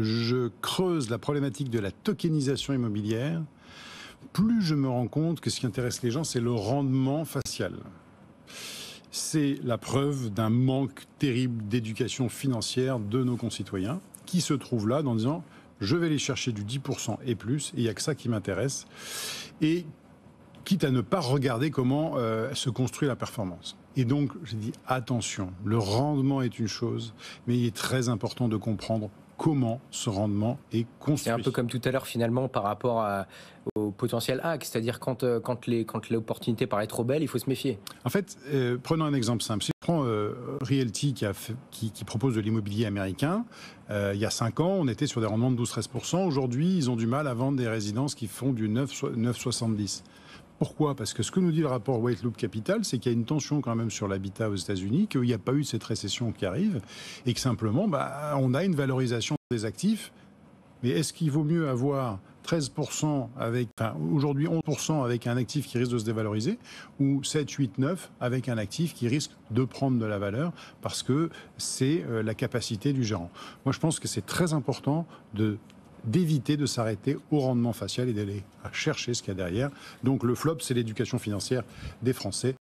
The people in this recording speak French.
je creuse la problématique de la tokenisation immobilière, plus je me rends compte que ce qui intéresse les gens, c'est le rendement facial. C'est la preuve d'un manque terrible d'éducation financière de nos concitoyens qui se trouvent là en disant « je vais aller chercher du 10% et plus, et il n'y a que ça qui m'intéresse ». Et quitte à ne pas regarder comment se construit la performance. Et donc, j'ai dit attention, le rendement est une chose, mais il est très important de comprendre comment ce rendement est construit. C'est un peu comme tout à l'heure finalement par rapport au potentiel hack, c'est-à-dire quand l'opportunité paraît trop belle, il faut se méfier. En fait, prenons un exemple simple. Si je prends Realty qui propose de l'immobilier américain, il y a 5 ans, on était sur des rendements de 12-13%. Aujourd'hui, ils ont du mal à vendre des résidences qui font du 9,70%. Pourquoi ? Parce que ce que nous dit le rapport White Loop Capital, c'est qu'il y a une tension quand même sur l'habitat aux États-Unis, qu'il n'y a pas eu cette récession qui arrive, et que simplement, on a une valorisation des actifs. Mais est-ce qu'il vaut mieux avoir 13% aujourd'hui 11% avec un actif qui risque de se dévaloriser, ou 7, 8, 9 avec un actif qui risque de prendre de la valeur parce que c'est la capacité du gérant. Moi, je pense que c'est très important d'éviter de s'arrêter au rendement facial et d'aller chercher ce qu'il y a derrière. Donc le flop, c'est l'éducation financière des Français.